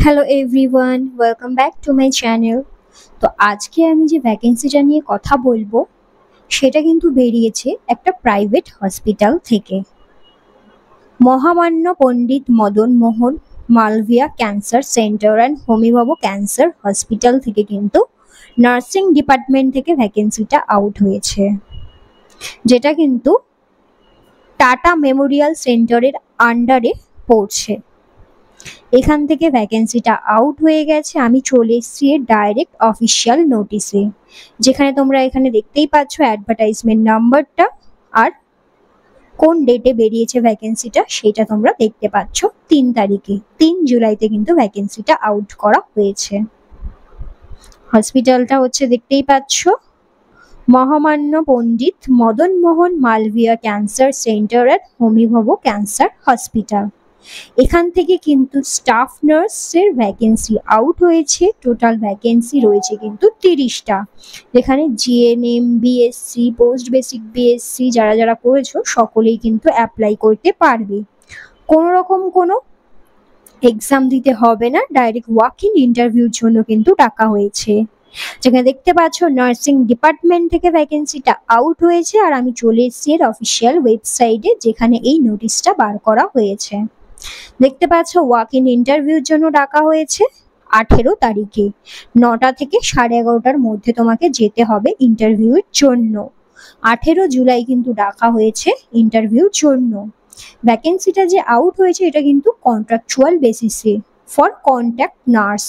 Hello everyone, welcome back to my channel. তো আজকে আমি যে ভ্যাকেন্সিটা নিয়ে কথা বলবো সেটা কিন্তু বেরিয়েছে একটা প্রাইভেট হসপিটাল থেকে। মহামান্য Pandit Madan Mohan Malaviya cancer centre and Homi Bhabha cancer hospital থেকে কিন্তু নার্সিং ডিপার্টমেন্ট থেকে ভ্যাকেন্সিটা আউট হয়েছে, যেটা কিন্তু টাটা মেমোরিয়াল সেন্টারের আন্ডারে পড়ছে। এখান থেকে ভ্যাকেন্সিটা আউট হয়ে গেছে। আমি চলে এসেছি ডাইরেক্ট অফিসিয়াল নোটিসে, যেখানে তোমরা এখানে দেখতেই পাচ্ছ অ্যাডভার্টাইজমেন্ট নাম্বারটা আর কোন ডেটে বেরিয়েছে ভ্যাকেন্সিটা সেটা তোমরা দেখতে পাচ্ছ। 3 তারিখে 3 জুলাইতে কিন্তু ভ্যাকেন্সিটা আউট করা হয়েছে। হসপিটালটা হচ্ছে দেখতেই পাচ্ছ মহামান্য Pandit Madan Mohan Malaviya cancer centre and Homi Bhabha cancer hospital. এখান থেকে কিন্তু স্টাফ নার্সের ভ্যাকেন্সি আউট হয়েছে। টোটাল ভ্যাকেন্সি রয়েছে কিন্তু 30টা, যেখানে GNM, BSc, post basic BSc যারা যারা করেছো সকলেই কিন্তু অ্যাপ্লাই করতে পারবে। কোনো রকম কোনো এক্সাম দিতে হবে না, ডাইরেক্ট ওয়াক ইন ইন্টারভিউর জন্য কিন্তু ডাকা হয়েছে। যেখানে দেখতে পাচ্ছ নার্সিং ডিপার্টমেন্ট থেকে ভ্যাকেন্সিটা আউট হয়েছে, আর আমি চলে এসেছি এর অফিসিয়াল ওয়েবসাইটে যেখানে এই নোটিশটা বার করা হয়েছে। দেখতে পাচ্ছ ওয়াক ইন ইন্টারভিউর জন্য ডাকা হয়েছে 18 তারিখে 9টা থেকে 11:30টার মধ্যে তোমাকে যেতে হবে ইন্টারভিউর জন্য। 18 জুলাই কিন্তু ডাকা হয়েছে ইন্টারভিউর জন্য। ভ্যাকেন্সিটা যে আউট হয়েছে এটা কিন্তু কন্ট্রাকচুয়াল বেসিসে ফর কন্ট্যাক্ট নার্স।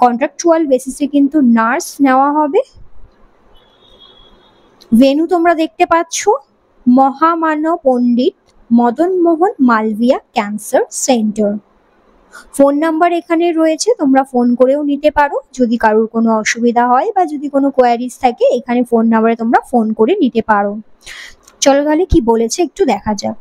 কন্ট্রাকচুয়াল বেসিসে কিন্তু নার্স নেওয়া হবে। ভেন্যু তোমরা দেখতে পাচ্ছ মহামান্য Pandit Madan Mohan Malaviya cancer centre. Phone number এখানে রয়েছে, তোমরা ফোন করেও নিতে পারো যদি কারোর কোনো অসুবিধা হয় বা যদি কোনো কোয়ারিজ থাকে এখানে ফোন নাম্বারে তোমরা ফোন করে নিতে পারো। চলো তাহলে কি বলেছে একটু দেখা যাক।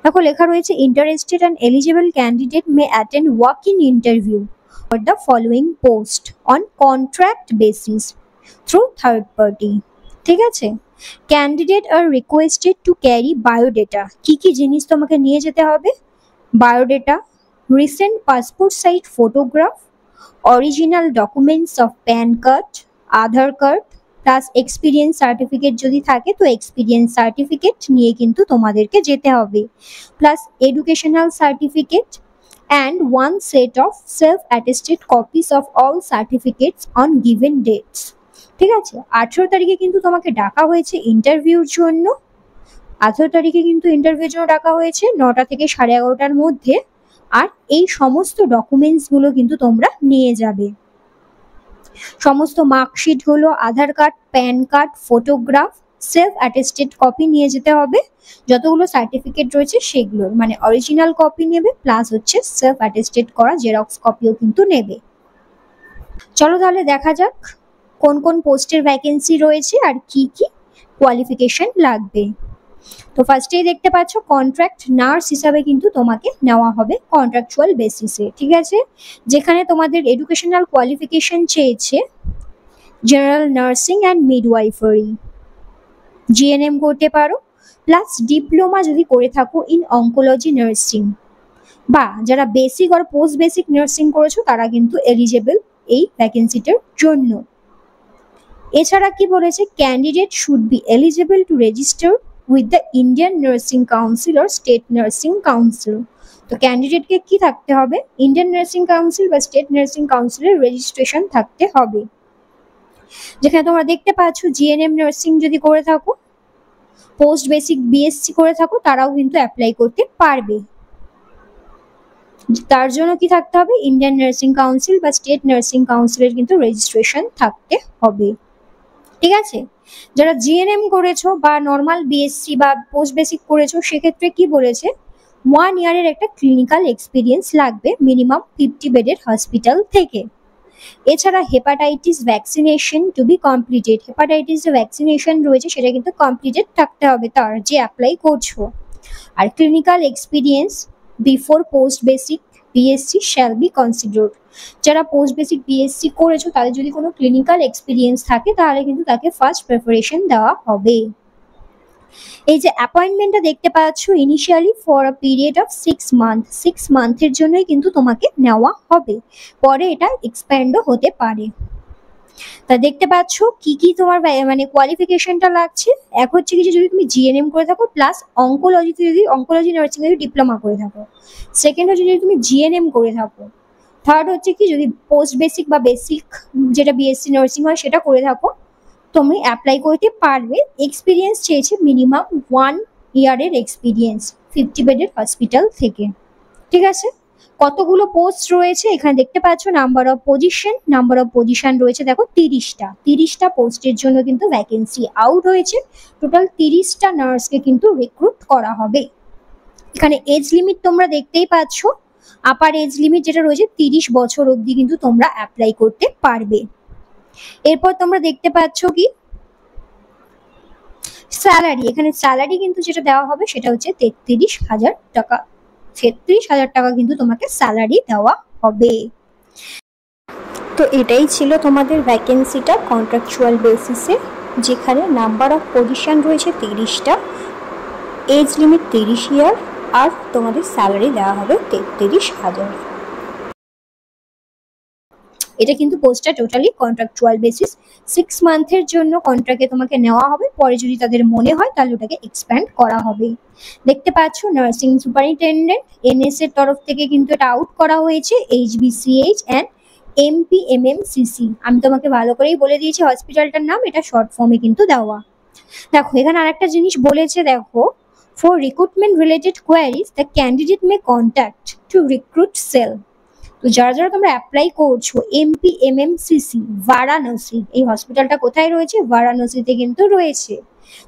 দেখো লেখা রয়েছে interested and eligible candidate may attend walk in interview for the following post on contract basis through third party. ঠিক আছে, candidate are requested to carry biodata. কি কি জিনিস তোমাকে নিয়ে যেতে হবে? Biodata, recent passport size photograph, original documents of pan card, Aadhaar card, plus experience certificate যদি থাকে তো এক্সপিরিয়েন্স সার্টিফিকেট নিয়ে কিন্তু তোমাদেরকে যেতে হবে, plus educational certificate and one set of self attested copies of all certificates on given dates. ঠিক আছে, 18 তারিখে কিন্তু তোমাকে ডাকা হয়েছে ইন্টারভিউর জন্য। 18 তারিখে কিন্তু ইন্টারভিউর জন্য ডাকা হয়েছে 9টা থেকে 11:30টার মধ্যে। আর এই সমস্ত ডকুমেন্টসগুলো কিন্তু তোমরা নিয়ে যাবে। সমস্ত মার্কশিটগুলো, Aadhaar card, PAN card, photograph, self attested copy নিয়ে যেতে হবে। যতগুলো সার্টিফিকেট রয়েছে সেগুলোর মানে অরিজিনাল কপি নেবে, প্লাস হচ্ছে সেলফ অ্যাটেস্টেড করা জেরক্স কপিও কিন্তু নেবে। চলো তাহলে দেখা যাক কোন কোন পোস্টের ভ্যাকেন্সি রয়েছে আর কি কি কোয়ালিফিকেশন লাগবে। তো ফার্স্টেই দেখতে পাচ্ছ কন্ট্রাক্ট নার্স হিসাবে কিন্তু তোমাকে নেওয়া হবে কন্ট্রাকচুয়াল বেসিসে। ঠিক আছে, যেখানে তোমাদের এডুকেশনাল কোয়ালিফিকেশন চেয়েছে general nursing and midwifery, GNM করতে পারো, প্লাস ডিপ্লোমা যদি করে থাকো ইন অঙ্কোলজি নার্সিং, বা যারা বেসিক আর পোস্ট বেসিক নার্সিং করেছো তারা কিন্তু এলিজেবল এই ভ্যাকেন্সিটার জন্য। এছাড়া কি বলেছে, candidate should be eligible to register with the Indian nursing council or state nursing council. তো ক্যান্ডিডেটকে কি থাকতে হবে? ইন্ডিয়ান নার্সিং কাউন্সিল বা স্টেট নার্সিং কাউন্সিলের রেজিস্ট্রেশন থাকতে হবে। যেখানে তোমরা দেখতে পাচ্ছ জিএনএম নার্সিং যদি করে থাকো, পোস্ট বেসিক বিএসসি করে থাকো তারাও কিন্তু অ্যাপ্লাই করতে পারবে। তার জন্য কি থাকতে হবে? ইন্ডিয়ান নার্সিং কাউন্সিল বা স্টেট নার্সিং কাউন্সিলের কিন্তু রেজিস্ট্রেশন থাকতে হবে। ঠিক আছে, যারা জিএনএম করেছো বা নর্মাল বিএসসি বা পোস্ট বেসিক করেছো সেক্ষেত্রে কি বলেছে, 1 ইয়ারের একটা ক্লিনিক্যাল এক্সপিরিয়েন্স লাগবে মিনিমাম 50 বেডের হসপিটাল থেকে। এছাড়া hepatitis vaccination to be completed, hepatitis যে ভ্যাকসিনেশন রয়েছে সেটা কিন্তু কমপ্লিটেড থাকতে হবে তার যে অ্যাপ্লাই করছো। আর clinical experience before post basic BSc shall be considered. যারা পোস্ট বেসিক বিএসসি করেছো তাদের যদি কোনো ক্লিনিক্যাল এক্সপিরিয়েন্স থাকে তাহলে কিন্তু তাকে ফার্স্ট প্রেফারেশন দেওয়া হবে। এই যে অ্যাপয়েন্টমেন্টটা দেখতে পাচ্ছ initially for a period of 6 মান্থের জন্যই কিন্তু তোমাকে নেওয়া হবে, পরে এটা এক্সপ্যান্ডও হতে পারে। তা দেখতে পাচ্ছ কি কি তোমার মানে কোয়ালিফিকেশনটা লাগছে। এক হচ্ছে কি যে যদি তুমি জিএনএম করে থাকো প্লাস অঙ্কোলজিতে যদি অঙ্কোলজি নার্সিং এ ডিপ্লোমা করে থাকো, সেকেন্ড হচ্ছে যদি তুমি জিএনএম করে থাকো, থার্ড হচ্ছে কি যদি পোস্ট বেসিক বা বেসিক যেটা বিএসসি নার্সিং হয় সেটা করে থাকো, তুমি অ্যাপ্লাই করতে পারবে। এক্সপিরিয়েন্স চেয়েছে মিনিমাম 1 ইয়ারের এক্সপিরিয়েন্স 50 বেডের হসপিটাল থেকে। ঠিক আছে, কতগুলো পোস্ট রয়েছে এখানে দেখতে পাচ্ছ, নাম্বার অফ পজিশন রয়েছে দেখো 30টা পোস্টের জন্য কিন্তু ভ্যাকেন্সি আউট হয়েছে। টোটাল 30টা নার্সকে কিন্তু রিক্রুট করা হবে। এখানে এজ লিমিট তোমরা দেখতেই পাচ্ছ, আপার এজ লিমিট যেটা রয়েছে 30 বছর অবধি কিন্তু তোমরা অ্যাপ্লাই করতে পারবে। এরপর তোমরা দেখতে পাচ্ছ কি স্যালারি, এখানে স্যালারি কিন্তু যেটা দেওয়া হবে সেটা হচ্ছে 33,000 টাকা। 33,000 টাকা কিন্তু তোমাকে স্যালারি দেওয়া হবে। তো এটাই ছিল তোমাদের ভ্যাকেন্সিটা কন্ট্রাকচুয়াল বেসিসে, যেখানে নাম্বার অফ পজিশন রয়েছে 30টা, এজ লিমিট 30 ইয়ার, আর তোমাদের স্যালারি দেওয়া হবে 33,000। এটা কিন্তু পোস্টটা টোটালি কন্ট্রাকচুয়াল বেসিস, 6 মান্থের জন্য কন্ট্রাক্টে তোমাকে নেওয়া হবে, পরে যদি তাদের মনে হয় তাহলে ওটাকে এক্সপ্যান্ড করা হবে। দেখতে পাচ্ছ নার্সিং সুপারিনটেন্ডেন্ট এনএস এর তরফ থেকে কিন্তু এটা আউট করা হয়েছে, HBCH অ্যান্ড MPMMCC। আমি তোমাকে ভালো করেই বলে দিয়েছি হসপিটালটার নাম, এটা শর্ট ফর্মে কিন্তু দেওয়া। দেখো এখানে আরেকটা জিনিস বলেছে, দেখো for recruitment related queries the candidate may contact to recruit cell. তো যারা যারা তোমরা অ্যাপ্লাই করছো MPMMCC বারাণসী, এই হসপিটালটা কোথায় রয়েছে? বারাণসীতে কিন্তু রয়েছে।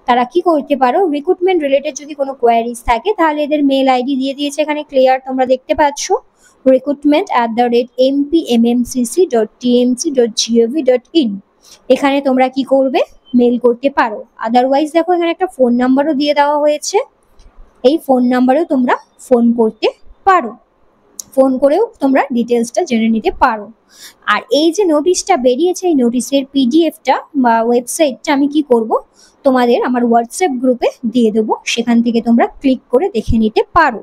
তারা কি করতে পারো, রিক্রুটমেন্ট রিলেটেড যদি কোনো কোয়ারিজ থাকে তাহলে এদের মেল আইডি দিয়ে দিয়েছে এখানে ক্লিয়ার, তোমরা দেখতে পাচ্ছ recruitment@mpmmcc.tmc.gov.in। এখানে তোমরা কি করবে, মেল করতে পারো। আদারওয়াইজ দেখো এখানে একটা ফোন নাম্বারও দিয়ে দেওয়া হয়েছে, এই ফোন নাম্বারেও তোমরা ফোন করতে পারো, ফোন করেও তোমরা ডিটেলসটা জেনে নিতে পারো। আর এই যে নোটিশটা বেরিয়েছে, এই নোটিশের পিডিএফটা বা ওয়েবসাইটটা আমি কি করব, তোমাদের আমার হোয়াটসঅ্যাপ গ্রুপে দিয়ে দেবো, সেখান থেকে তোমরা ক্লিক করে দেখে নিতে পারো।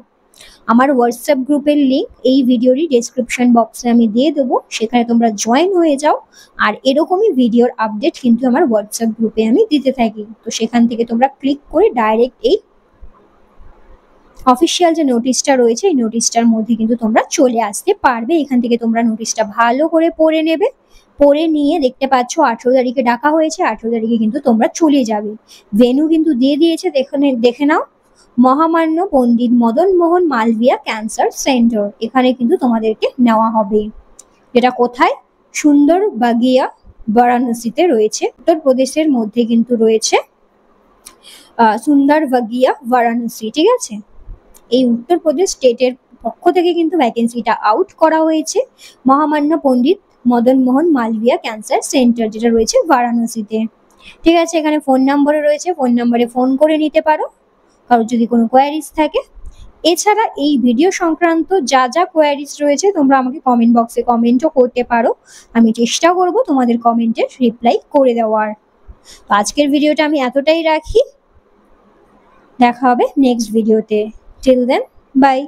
আমার হোয়াটসঅ্যাপ গ্রুপের লিঙ্ক এই ভিডিওরই ডেসক্রিপশন বক্সে আমি দিয়ে দেবো, সেখানে তোমরা জয়েন হয়ে যাও। আর এরকমই ভিডিওর আপডেট কিন্তু আমার হোয়াটসঅ্যাপ গ্রুপে আমি দিতে থাকি, তো সেখান থেকে তোমরা ক্লিক করে ডাইরেক্ট এই অফিসিয়াল যে নোটিশটা রয়েছে এই নোটিশটার মধ্যে কিন্তু তোমরা চলে আসতে পারবে। এখান থেকে তোমরা নোটিশটা ভালো করে পড়ে নেবে, পড়ে নিয়ে দেখতে পাচ্ছ 18 তারিখে ডাকা হয়েছে, 18 তারিখে কিন্তু তোমরা চলে যাবে। ভেনু কিন্তু দিয়ে দিয়েছে, দেখে নাও, মহামান্য পণ্ডিত মদন মোহন মালভিয়া ক্যান্সার সেন্টার। এখানে কিন্তু তোমাদেরকে নেওয়া হবে, যেটা কোথায়? সুন্দর বাগিয়া বারাণসীতে রয়েছে, উত্তরপ্রদেশের মধ্যে কিন্তু রয়েছে সুন্দর বাগিয়া বারাণসী। ঠিক আছে, এই উত্তরপ্রদেশ স্টেটের পক্ষ থেকে কিন্তু ভ্যাকেন্সিটা আউট করা হয়েছে, মহামান্য পণ্ডিত মদন মোহন মালভিয়া ক্যান্সার সেন্টার যেটা রয়েছে বারাণসীতে। ঠিক আছে, এখানে ফোন নাম্বারও রয়েছে, ফোন নাম্বারে ফোন করে নিতে পারো কারোর যদি কোনো কোয়ারিজ থাকে। এছাড়া এই ভিডিও সংক্রান্ত যা যা কোয়ারিজ রয়েছে তোমরা আমাকে কমেন্ট বক্সে কমেন্টও করতে পারো, আমি চেষ্টা করব তোমাদের কমেন্টের রিপ্লাই করে দেওয়ার। তো আজকের ভিডিওটা আমি এতটাই রাখি, দেখা হবে নেক্সট ভিডিওতে। Till then, bye.